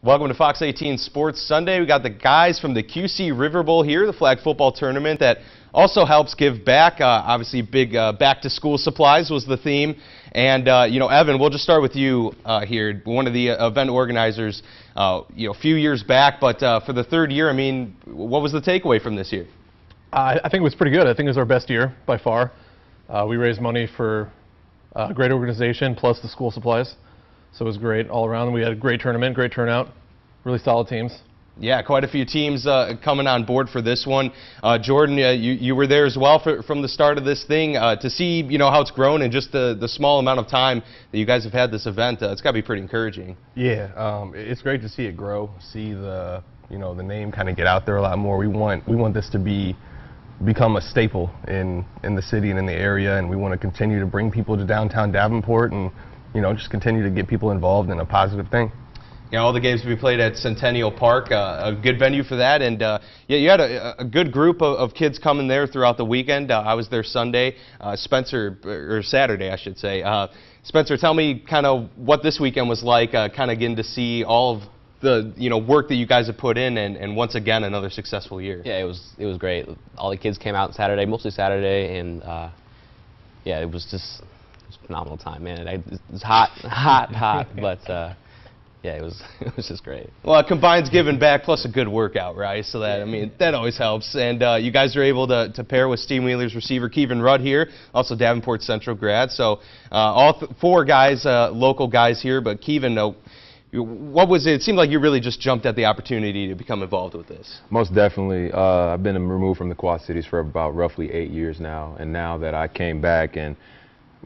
Welcome to Fox 18 Sports Sunday. We got the guys from the QC River Bowl here, the flag football tournament that also helps give back. Obviously, big back-to-school supplies was the theme. And, Evan, we'll just start with you here, one of the event organizers, a few years back. But for the third year, I mean, what was the takeaway from this year? I think it was pretty good. I think it was our best year by far. We raised money for a great organization plus the school supplies. So it was great all around. We had a great tournament, great turnout, really solid teams. Yeah, quite a few teams coming on board for this one. Jordan, you were there as well from the start of this thing. To see how it's grown in just the small amount of time that you guys have had this event, it's got to be pretty encouraging. Yeah, it's great to see it grow, see the the name kind of get out there a lot more. We want this to become a staple in the city and in the area, and we want to continue to bring people to downtown Davenport and just continue to get people involved in a positive thing. Yeah, all the games will be played at Centennial Park, a good venue for that. And you had a good group of kids coming there throughout the weekend. I was there Sunday, or Saturday, I should say. Spencer, tell me kind of what this weekend was like, kind of getting to see all of the work that you guys have put in, and once again another successful year. Yeah, it was great. All the kids came out Saturday, mostly Saturday, and yeah, it was a phenomenal time, man. It was hot, but yeah, it was just great. Well, it combines giving back plus a good workout, right? So that, I mean, that always helps. And you guys are able to pair with Steamwheelers receiver Kevin Rudd here, also Davenport Central grad. So all four guys, local guys here, but Kevin, what was it? It seemed like you really just jumped at the opportunity to become involved with this. Most definitely. I've been removed from the Quad Cities for about roughly 8 years now, and now that I came back, and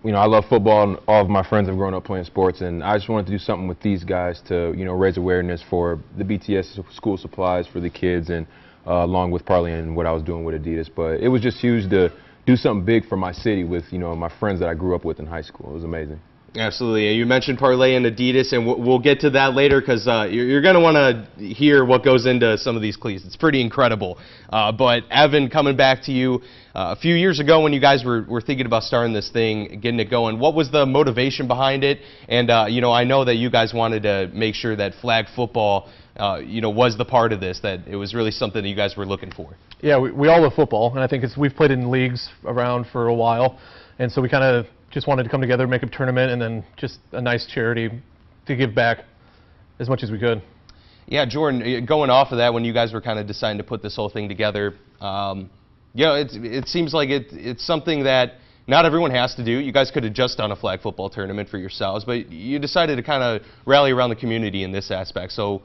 I love football, and all of my friends have grown up playing sports, and I just wanted to do something with these guys to raise awareness for the BTS school supplies for the kids, and along with parlaying what I was doing with Adidas. But it was just huge to do something big for my city with my friends that I grew up with in high school. It was amazing. Absolutely. You mentioned Parlay and Adidas, and we'll get to that later because you're going to want to hear what goes into some of these cleats. It's pretty incredible. But Evan, coming back to you, a few years ago when you guys were thinking about starting this thing, getting it going, what was the motivation behind it? And, I know that you guys wanted to make sure that flag football, was the part of this, that it was really something that you guys were looking for. Yeah, we all love football, and I think we've played in leagues around for a while, and so we kind of just wanted to come together, make a tournament, and then just a nice charity to give back as much as we could. Yeah, Jordan, going off of that, when you guys were kind of deciding to put this whole thing together, it seems like it's something that not everyone has to do. You guys could have just done a flag football tournament for yourselves, but you decided to kind of rally around the community in this aspect. So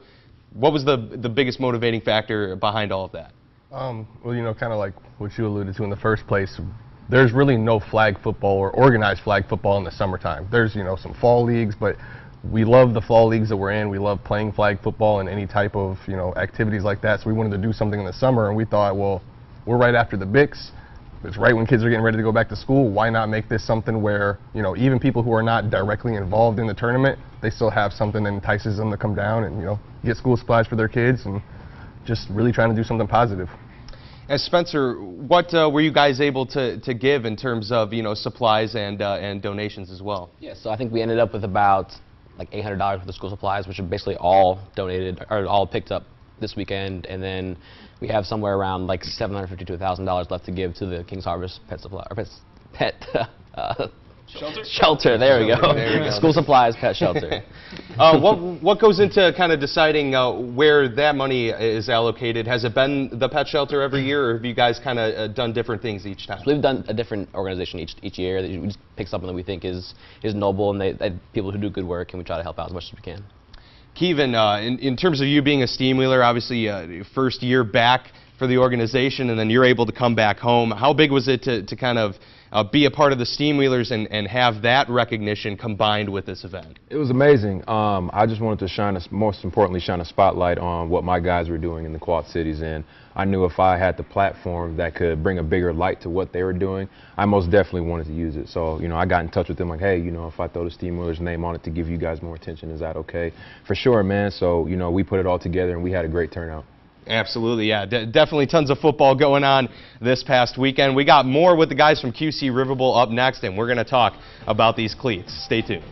what was the biggest motivating factor behind all of that? Well, kind of like what you alluded to in the first place, there's really no flag football or organized flag football in the summertime. There's, some fall leagues, but we love the fall leagues that we're in. We love playing flag football and any type of, activities like that. So we wanted to do something in the summer, and we thought, well, we're right after the Bics. It's right when kids are getting ready to go back to school. Why not make this something where, even people who are not directly involved in the tournament, they still have something that entices them to come down and, get school supplies for their kids, and just really trying to do something positive. And Spencer, what were you guys able to give in terms of supplies and donations as well? Yeah, so I think we ended up with about like $800 for the school supplies, which are basically all donated or all picked up this weekend, and then we have somewhere around like $750 to $1,000 left to give to the King's Harvest Pet Supply or Shelter. There we go. School supplies, pet shelter. What goes into kind of deciding where that money is allocated? Has it been the pet shelter every year, or have you guys kind of done different things each time? So we've done a different organization each year. We just pick something that we think is noble, and they people who do good work, and we try to help out as much as we can. Kevin, in terms of you being a Steamwheeler, obviously first year back for the organization, and then you're able to come back home. How big was it to kind of be a part of the Steamwheelers and have that recognition combined with this event? It was amazing. I just wanted to most importantly, shine a spotlight on what my guys were doing in the Quad Cities, and I knew if I had the platform that could bring a bigger light to what they were doing, I most definitely wanted to use it. So, I got in touch with them like, hey, if I throw the Steamwheelers name on it to give you guys more attention, is that okay? For sure, man. So, we put it all together, and we had a great turnout. Absolutely, yeah. Definitely tons of football going on this past weekend. We got more with the guys from QC River Bowl up next, and we're going to talk about these cleats. Stay tuned.